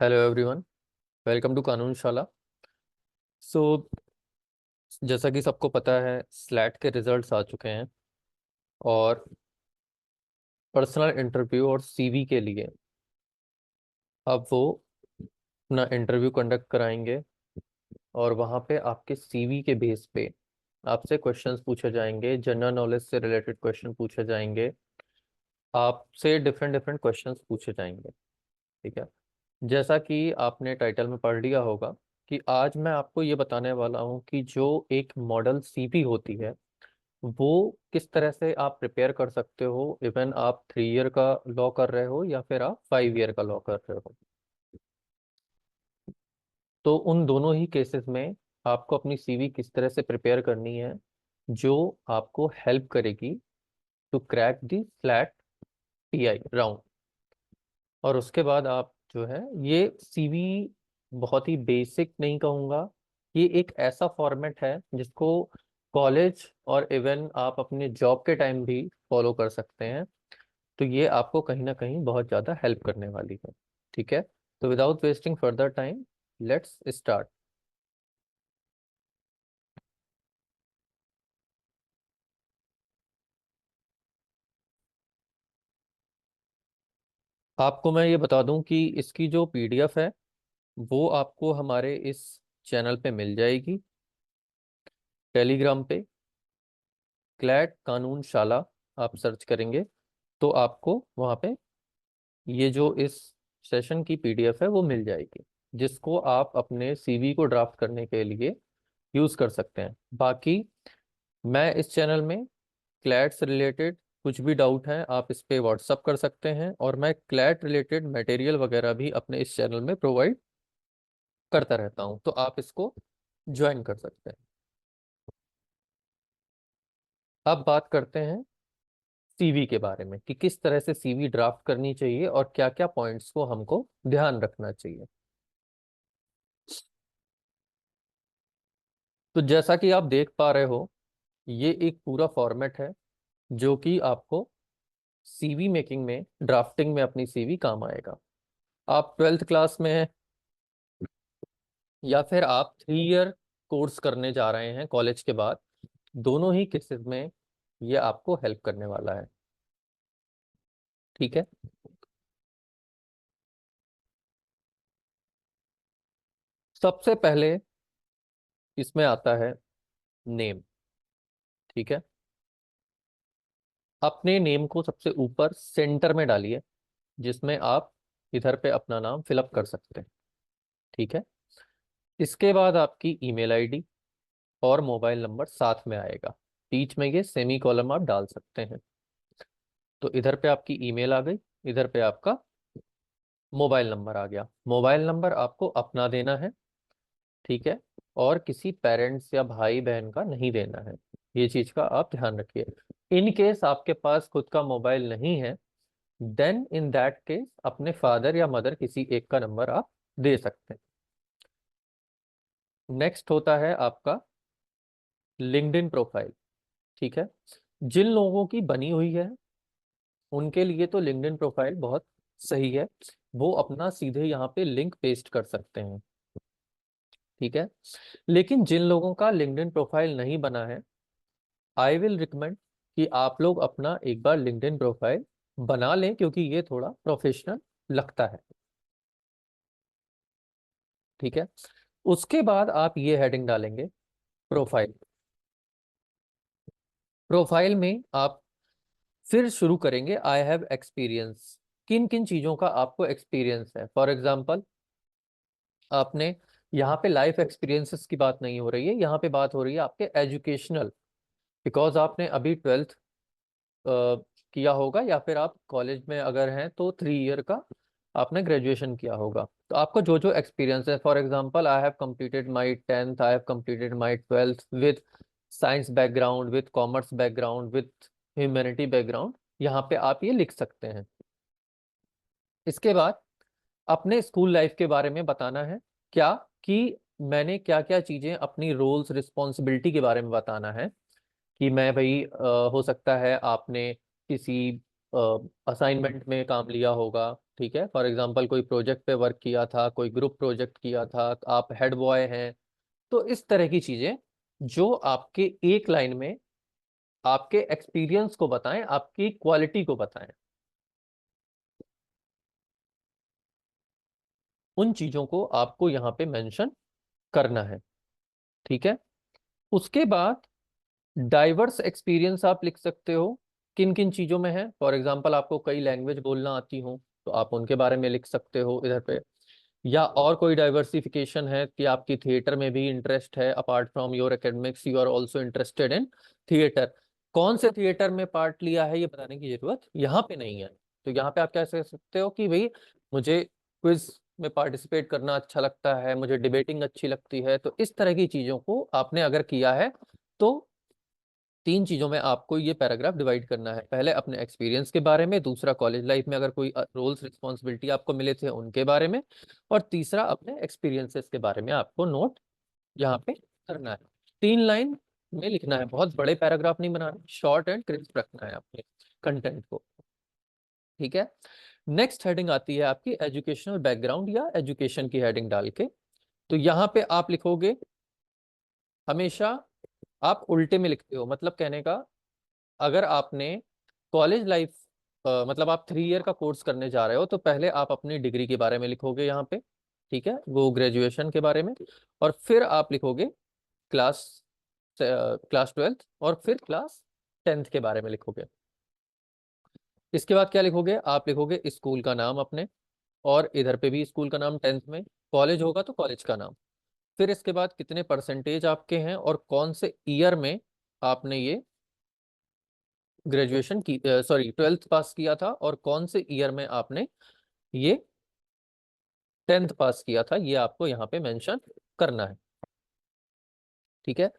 Hello everyone, welcome to कानून शाला। सो जैसा कि सबको पता है, स्लैट के रिजल्ट्स आ चुके हैं और पर्सनल इंटरव्यू और सीवी के लिए अब वो अपना इंटरव्यू कंडक्ट कराएंगे और वहाँ पे आपके सीवी के बेस पे आपसे क्वेश्चंस पूछे जाएंगे, जनरल नॉलेज से रिलेटेड क्वेश्चन पूछे जाएंगे, आपसे डिफरेंट डिफरेंट क्वेश्चंस पूछे जाएंगे। ठीक है। जैसा कि आपने टाइटल में पढ़ लिया होगा कि आज मैं आपको ये बताने वाला हूँ कि जो एक मॉडल सीवी होती है वो किस तरह से आप प्रिपेयर कर सकते हो, इवन आप 3 ईयर का लॉ कर रहे हो या फिर आप 5 ईयर का लॉ कर रहे हो। तो उन दोनों ही केसेस में आपको अपनी सीवी किस तरह से प्रिपेयर करनी है जो आपको हेल्प करेगी to crack the flat PI round. और उसके बाद आप जो है ये सीवी बहुत ही बेसिक नहीं कहूँगा, ये एक ऐसा फॉर्मेट है जिसको कॉलेज और इवन आप अपने जॉब के टाइम भी फॉलो कर सकते हैं। तो ये आपको कहीं ना कहीं बहुत ज़्यादा हेल्प करने वाली है। ठीक है। तो without wasting further time, let's start. आपको मैं ये बता दूं कि इसकी जो पीडीएफ है वो आपको हमारे इस चैनल पे मिल जाएगी, टेलीग्राम पे। क्लैट कानून शाला आप सर्च करेंगे तो आपको वहाँ पे ये जो इस सेशन की पीडीएफ है वो मिल जाएगी, जिसको आप अपने सीवी को ड्राफ्ट करने के लिए यूज़ कर सकते हैं। बाकी मैं इस चैनल में क्लैट से रिलेटेड कुछ भी डाउट है आप इस पे व्हाट्सअप कर सकते हैं, और मैं क्लैट रिलेटेड मटेरियल वगैरह भी अपने इस चैनल में प्रोवाइड करता रहता हूँ, तो आप इसको ज्वाइन कर सकते हैं। अब बात करते हैं सीवी के बारे में कि किस तरह से सीवी ड्राफ्ट करनी चाहिए और क्या क्या पॉइंट्स को हमको ध्यान रखना चाहिए। तो जैसा कि आप देख पा रहे हो, ये एक पूरा फॉर्मेट है जो कि आपको सीवी मेकिंग में, ड्राफ्टिंग में अपनी सीवी काम आएगा। आप 12th क्लास में हैं या फिर आप 3 ईयर कोर्स करने जा रहे हैं कॉलेज के बाद, दोनों ही केसेस में ये आपको हेल्प करने वाला है। ठीक है। सबसे पहले इसमें आता है नेम। ठीक है। अपने नेम को सबसे ऊपर सेंटर में डालिए, जिसमें आप इधर पे अपना नाम फिलअप कर सकते हैं। ठीक है। इसके बाद आपकी ईमेल आईडी और मोबाइल नंबर साथ में आएगा, बीच में ये सेमी कॉलम आप डाल सकते हैं। तो इधर पे आपकी ईमेल आ गई, इधर पे आपका मोबाइल नंबर आ गया। मोबाइल नंबर आपको अपना देना है। ठीक है। और किसी पेरेंट्स या भाई बहन का नहीं देना है, ये चीज का आप ध्यान रखिए। इन केस आपके पास खुद का मोबाइल नहीं है, देन इन दैट केस अपने फादर या मदर किसी एक का नंबर आप दे सकते हैं। नेक्स्ट होता है आपका लिंक्डइन प्रोफाइल। ठीक है। जिन लोगों की बनी हुई है उनके लिए तो लिंक्डइन प्रोफाइल बहुत सही है, वो अपना सीधे यहाँ पे लिंक पेस्ट कर सकते हैं। ठीक है। लेकिन जिन लोगों का लिंक्डइन प्रोफाइल नहीं बना है, आई विल रिकमेंड कि आप लोग अपना एक बार लिंक्डइन प्रोफाइल बना लें, क्योंकि ये थोड़ा प्रोफेशनल लगता है। ठीक है। उसके बाद आप ये हेडिंग डालेंगे, प्रोफाइल। प्रोफाइल में आप फिर शुरू करेंगे आई हैव एक्सपीरियंस। किन किन चीजों का आपको एक्सपीरियंस है। फॉर एग्जाम्पल, आपने यहाँ पे लाइफ एक्सपीरियंसेस की बात नहीं हो रही है, यहाँ पे बात हो रही है आपके एजुकेशनल। बिकॉज आपने अभी 12th किया होगा, या फिर आप कॉलेज में अगर हैं तो 3 ईयर का आपने ग्रेजुएशन किया होगा। तो आपको जो जो एक्सपीरियंस है, for example I have completed my 10th, I have completed my 12th with science background, with commerce background, with humanity background, यहाँ पे आप ये लिख सकते हैं। इसके बाद अपने स्कूल लाइफ के बारे में बताना है, क्या कि मैंने क्या क्या चीजें, अपनी रोल्स रिस्पॉन्सिबिलिटी के बारे में बताना है कि मैं भाई हो सकता है आपने किसी असाइनमेंट में काम लिया होगा, ठीक है, फॉर एग्जांपल कोई प्रोजेक्ट पे वर्क किया था, कोई ग्रुप प्रोजेक्ट किया था, आप हेड बॉय हैं, तो इस तरह की चीजें जो आपके एक लाइन में आपके एक्सपीरियंस को बताएं, आपकी क्वालिटी को बताएं, उन चीजों को आपको यहाँ पे मेंशन करना है। ठीक है, उसके बाद डाइवर्स एक्सपीरियंस आप लिख सकते हो, किन किन चीजों में है। फॉर एग्जांपल आपको कई लैंग्वेज बोलना आती हो तो आप उनके बारे में लिख सकते हो इधर पे। या और कोई डाइवर्सिफिकेशन है कि आपकी थिएटर में भी इंटरेस्ट है, apart from your academics you are also interested in theatre. कौन से थिएटर में पार्ट लिया है ये बताने की जरूरत यहाँ पे नहीं है। तो यहाँ पे आप क्या कह सकते हो कि भाई मुझे क्विज में पार्टिसिपेट करना अच्छा लगता है, मुझे डिबेटिंग अच्छी लगती है। तो इस तरह की चीजों को आपने अगर किया है तो तीन चीजों में आपको ये पैराग्राफ डिवाइड करना है। पहले अपने एक्सपीरियंस के बारे में, दूसरा कॉलेज लाइफ में अगर कोई रोल्स रिस्पॉन्सिबिलिटी आपको मिले थे उनके बारे में, और तीसरा अपने एक्सपीरियंसेस के बारे में आपको नोट यहाँ पे करना है। 3 लाइन में लिखना है, बहुत बड़े पैराग्राफ नहीं बनाना, शॉर्ट एंड क्रिस्प रखना है अपने कंटेंट को। ठीक है, नेक्स्ट हेडिंग आती है आपकी एजुकेशनल बैकग्राउंड या एजुकेशन की हेडिंग डाल के। तो यहाँ पे आप लिखोगे, हमेशा आप उल्टे में लिखते हो, मतलब कहने का अगर आपने कॉलेज लाइफ मतलब आप 3 ईयर का कोर्स करने जा रहे हो तो पहले आप अपनी डिग्री के बारे में लिखोगे यहाँ पे, ठीक है, वो ग्रेजुएशन के बारे में। और फिर आप लिखोगे क्लास क्लास 12th और फिर क्लास 10th के बारे में लिखोगे। इसके बाद क्या लिखोगे, आप लिखोगे स्कूल का नाम अपने, और इधर पे भी स्कूल का नाम, 10th में कॉलेज होगा तो कॉलेज का नाम। फिर इसके बाद कितने परसेंटेज आपके हैं और कौन से ईयर में आपने ये ग्रेजुएशन की, सॉरी 12th पास किया था, और कौन से ईयर में आपने ये 10th पास किया था, ये आपको यहाँ पे मेंशन करना है। ठीक है,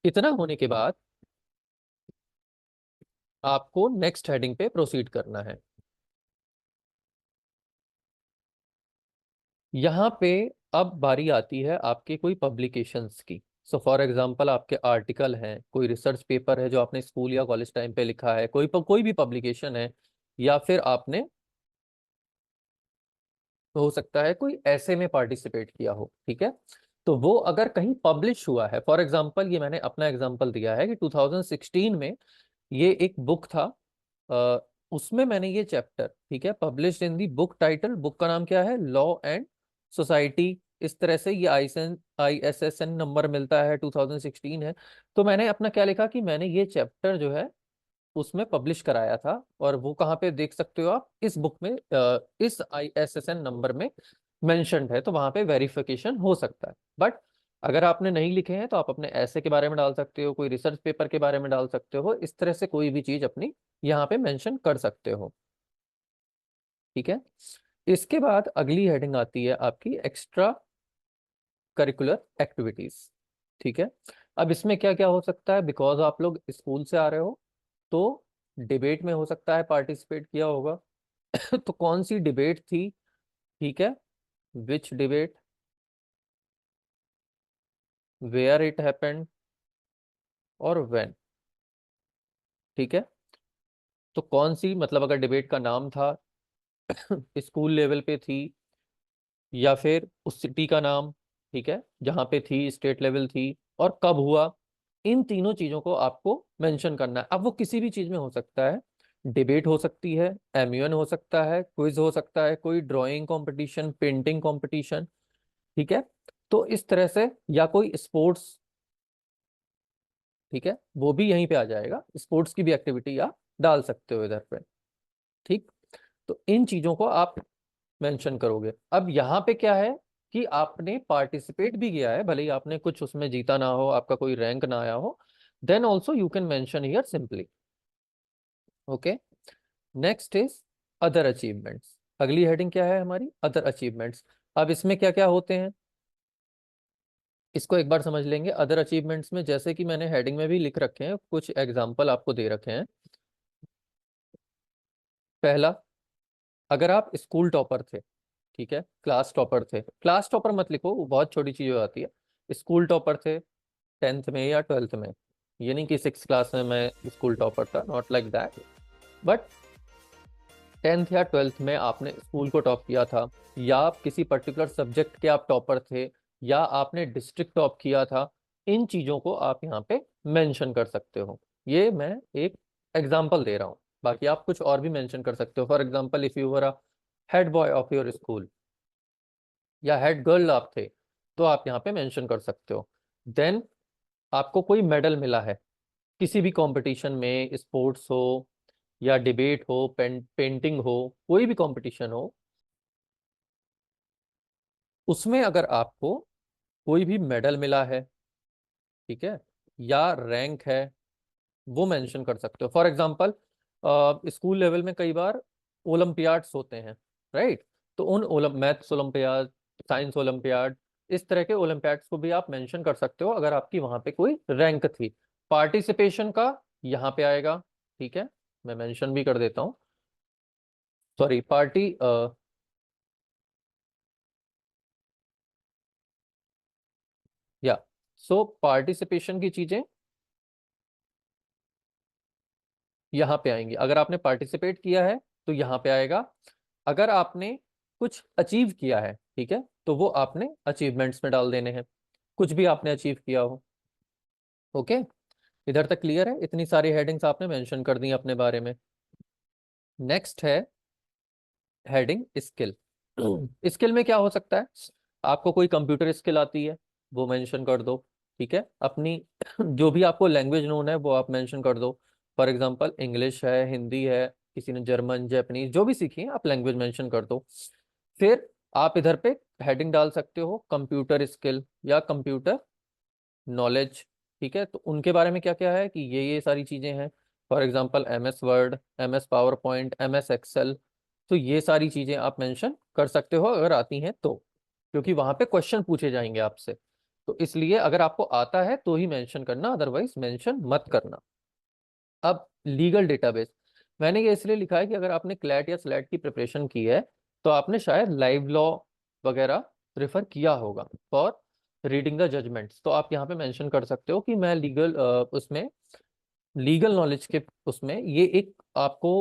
इतना होने के बाद आपको नेक्स्ट हेडिंग पे प्रोसीड करना है। यहाँ पे अब बारी आती है आपके कोई पब्लिकेशंस की। सो फॉर एग्जांपल आपके आर्टिकल हैं, कोई रिसर्च पेपर है जो आपने स्कूल या कॉलेज टाइम पे लिखा है, कोई भी पब्लिकेशन है, या फिर आपने हो सकता है कोई ऐसे में पार्टिसिपेट किया हो। ठीक है, तो वो अगर कहीं पब्लिश हुआ है, फॉर एग्जांपल ये मैंने अपना एग्जांपल दिया है कि 2016 में ये एक बुक था, उसमें मैंने ये चैप्टर, ठीक है, published in the book title, book का नाम क्या है, लॉ एंड सोसाइटी। इस तरह से ये ISSN नंबर मिलता है, 2016 है। तो मैंने अपना क्या लिखा कि मैंने ये चैप्टर जो है उसमें पब्लिश कराया था, और वो कहाँ पे देख सकते हो आप, इस बुक में इस ISSN नंबर में मेंशन्ड है, तो वहां पे वेरिफिकेशन हो सकता है। बट अगर आपने नहीं लिखे हैं तो आप अपने ऐसे के बारे में डाल सकते हो, कोई रिसर्च पेपर के बारे में डाल सकते हो, इस तरह से कोई भी चीज अपनी यहाँ पे मेंशन कर सकते हो। ठीक है, इसके बाद अगली हेडिंग आती है आपकी एक्स्ट्रा करिकुलर एक्टिविटीज। ठीक है, अब इसमें क्या क्या हो सकता है, बिकॉज आप लोग स्कूल से आ रहे हो तो डिबेट में हो सकता है पार्टिसिपेट किया होगा। तो कौन सी डिबेट थी, ठीक है, विच डिबेट, वेयर इट हैपेंड, और व्हेन। ठीक है, तो कौन सी, मतलब अगर डिबेट का नाम था, स्कूल लेवल पे थी, या फिर उस सिटी का नाम, ठीक है, जहां पे थी, स्टेट लेवल थी, और कब हुआ, इन तीनों चीजों को आपको मेंशन करना है। अब वो किसी भी चीज में हो सकता है, डिबेट हो सकती है, MUN हो सकता है, क्विज हो सकता है, कोई ड्राइंग कंपटीशन, पेंटिंग कंपटीशन। ठीक है, तो इस तरह से, या कोई स्पोर्ट्स, ठीक है, वो भी यहीं पे आ जाएगा, स्पोर्ट्स की भी एक्टिविटी आप डाल सकते हो इधर पे। ठीक, तो इन चीजों को आप मेंशन करोगे। अब यहाँ पे क्या है कि आपने पार्टिसिपेट भी किया है, भले ही आपने कुछ उसमें जीता ना हो, आपका कोई रैंक ना आया हो, then also you can mention here simply. Okay, next is other achievements. अगली हेडिंग क्या है हमारी, अदर अचीवमेंट्स। अब इसमें क्या क्या होते हैं इसको एक बार समझ लेंगे। अदर अचीवमेंट्स में जैसे कि मैंने हेडिंग में भी लिख रखे हैं, कुछ एग्जांपल आपको दे रखे हैं। पहला, अगर आप स्कूल टॉपर थे, ठीक है, क्लास टॉपर थे, क्लास टॉपर मत लिखो, वो बहुत छोटी चीज हो जाती है। स्कूल टॉपर थे 10th में या 12th में, ये नहीं कि 6th क्लास में मैं स्कूल टॉपर था, not like that, but 10th या 12th में आपने स्कूल को टॉप किया था, या आप किसी पर्टिकुलर सब्जेक्ट के आप टॉपर थे, या आपने डिस्ट्रिक्ट टॉप किया था, इन चीजों को आप यहाँ पे मेंशन कर सकते हो। ये मैं एक एग्जांपल दे रहा हूँ, बाकी आप कुछ और भी मेंशन कर सकते हो। For example, if you were a head boy of your school या हेड गर्ल आप थे, तो आप यहाँ पे मेंशन कर सकते हो। देन आपको कोई मेडल मिला है किसी भी कंपटीशन में, स्पोर्ट्स हो या डिबेट हो, पेंटिंग हो, कोई भी कंपटीशन हो, उसमें अगर आपको कोई भी मेडल मिला है, ठीक है, या रैंक है, वो मेंशन कर सकते हो। फॉर एग्जांपल, स्कूल लेवल में कई बार ओलंपियाड्स होते हैं, राइट? तो उन मैथ्स ओलंपियाड, साइंस ओलंपियाड, इस तरह के ओलंपियाड्स को भी आप मेंशन कर सकते हो अगर आपकी वहां पे कोई रैंक थी। पार्टिसिपेशन का यहाँ पे आएगा, ठीक है, मैं मेंशन भी कर देता हूँ। सॉरी, या सो पार्टिसिपेशन की चीजें यहाँ पे आएंगी। अगर आपने पार्टिसिपेट किया है तो यहाँ पे आएगा। अगर आपने कुछ अचीव किया है, ठीक है, तो वो आपने अचीवमेंट्स में डाल देने हैं, कुछ भी आपने अचीव किया हो। ओके, इधर तक क्लियर है? इतनी सारी हेडिंग्स आपने मेंशन कर दी अपने बारे में। नेक्स्ट है हेडिंग स्किल। स्किल में क्या हो सकता है? आपको कोई कंप्यूटर स्किल आती है, वो मेंशन कर दो, ठीक है। अपनी जो भी आपको लैंग्वेज नोन है वो आप मेंशन कर दो। फॉर एग्जांपल, इंग्लिश है, हिंदी है, किसी ने जर्मन, जापानीज, जो भी सीखी है आप लैंग्वेज मेंशन कर दो। फिर आप इधर पे हेडिंग डाल सकते हो कंप्यूटर स्किल या कंप्यूटर नॉलेज, ठीक है। तो उनके बारे में क्या क्या है कि ये सारी चीजें हैं। For example, M S Word, M S PowerPoint, M S Excel. तो ये सारी चीजें आप मेंशन कर सकते हो अगर आती हैं तो, क्योंकि वहां पे क्वेश्चन पूछे जाएंगे आपसे। तो इसलिए अगर आपको आता है तो ही मेंशन करना, अदरवाइज मेंशन मत करना। अब लीगल डेटाबेस, मैंने ये इसलिए लिखा है कि अगर आपने क्लैट या स्लैट की प्रिपरेशन की है तो आपने शायद लाइव लॉ वगैरह रेफर किया होगा फॉर रीडिंग द जजमेंट्स। तो आप यहाँ पे मेंशन कर सकते हो कि मैं लीगल उसमें लीगल नॉलेज के उसमें ये एक आपको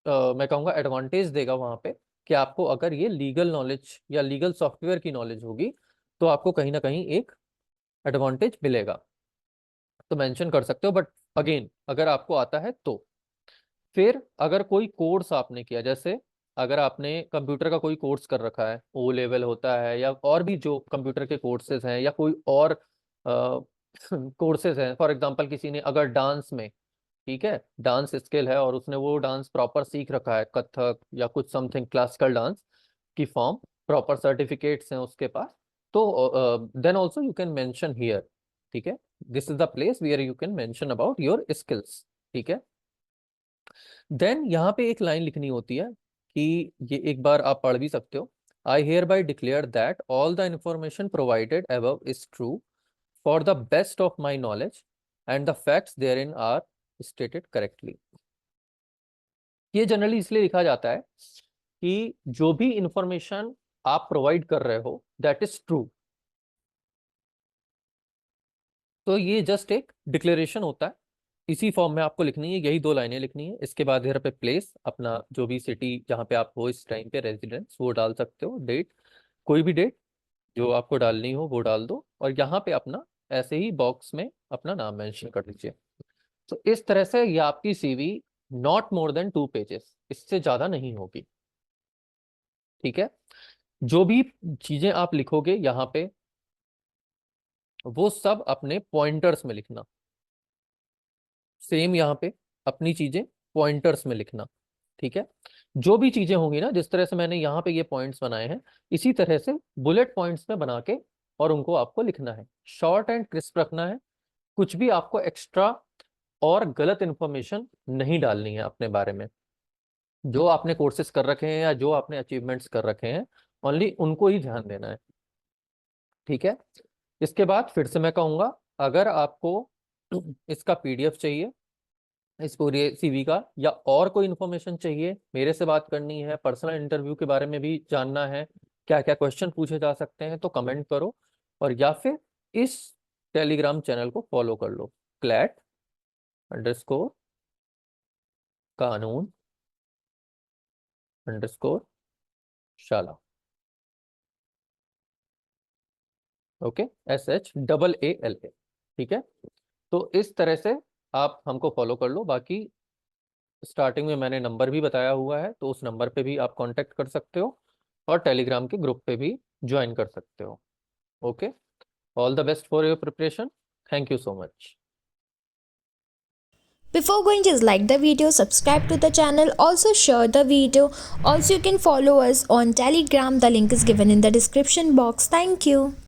मैं कहूँगा एडवांटेज देगा वहां पे, कि आपको अगर ये लीगल नॉलेज या लीगल सॉफ्टवेयर की नॉलेज होगी तो आपको कहीं ना कहीं एक एडवांटेज मिलेगा। तो मेंशन कर सकते हो, बट अगेन अगर आपको आता है तो। फिर अगर कोई कोर्स आपने किया, जैसे अगर आपने कंप्यूटर का कोई कोर्स कर रखा है, ओ लेवल होता है, या और भी जो कंप्यूटर के कोर्सेज हैं, या कोई और कोर्सेज हैं। फॉर एग्जांपल, किसी ने अगर डांस में, ठीक है, डांस स्किल है और उसने वो डांस प्रॉपर सीख रखा है, कथक या कुछ समथिंग क्लासिकल डांस की फॉर्म, प्रॉपर सर्टिफिकेट्स हैं उसके पास, तो then also you can mention here, ठीक है। This is the place where you can mention about your skills, ठीक है। देन यहाँ पे एक लाइन लिखनी होती है कि ये एक बार आप पढ़ भी सकते हो। I hereby declare that all the information provided above is true for the best of my knowledge and the facts therein are stated correctly. ये जनरली इसलिए लिखा जाता है कि जो भी इंफॉर्मेशन आप प्रोवाइड कर रहे हो दैट इज ट्रू। तो ये जस्ट एक डिक्लेरेशन होता है, इसी फॉर्म में आपको लिखनी है, यही दो लाइनें लिखनी है। इसके बाद इधर पे प्लेस, अपना जो भी सिटी जहाँ पे आप हो इस टाइम पे, रेजिडेंस, वो डाल सकते हो। डेट, कोई भी डेट जो आपको डालनी हो वो डाल दो, और यहाँ पे अपना ऐसे ही बॉक्स में अपना नाम मेंशन कर दीजिए। तो इस तरह से ये आपकी CV not more than 2 pages, इससे ज्यादा नहीं होगी, ठीक है। जो भी चीजें आप लिखोगे यहाँ पे, वो सब अपने पॉइंटर्स में लिखना। सेम यहाँ पे अपनी चीजें पॉइंटर्स में लिखना, ठीक है। जो भी चीजें होंगी ना, जिस तरह से मैंने यहाँ पे ये पॉइंट्स बनाए हैं, इसी तरह से बुलेट पॉइंट्स में बना के और उनको आपको लिखना है। शॉर्ट एंड क्रिस्प रखना है, कुछ भी आपको एक्स्ट्रा और गलत इंफॉर्मेशन नहीं डालनी है अपने बारे में। जो आपने कोर्सेज कर रखे हैं या जो आपने अचीवमेंट्स कर रखे हैं, ओनली उनको ही ध्यान देना है, ठीक है। इसके बाद फिर से मैं कहूंगा, अगर आपको इसका पीडीएफ चाहिए, इस पूरे सीवी का, या और कोई इन्फॉर्मेशन चाहिए, मेरे से बात करनी है, पर्सनल इंटरव्यू के बारे में भी जानना है, क्या क्या क्वेश्चन पूछे जा सकते हैं, तो कमेंट करो। और या फिर इस टेलीग्राम चैनल को फॉलो कर लो, क्लैट_कानून अंडरस्कोर शाला। Okay, SHAALA। ठीक है, तो इस तरह से आप हमको फॉलो कर लो। बाकी स्टार्टिंग में मैंने नंबर भी बताया हुआ है, तो उस नंबर पे भी आप कांटेक्ट कर सकते हो और टेलीग्राम के ग्रुप पे भी ज्वाइन कर सकते हो। Okay, all the best for your preparation. Thank you so much. Before going, just like the video, subscribe to the channel, also share the video. Also, you can follow us on Telegram. The link is given in the description box. Thank you.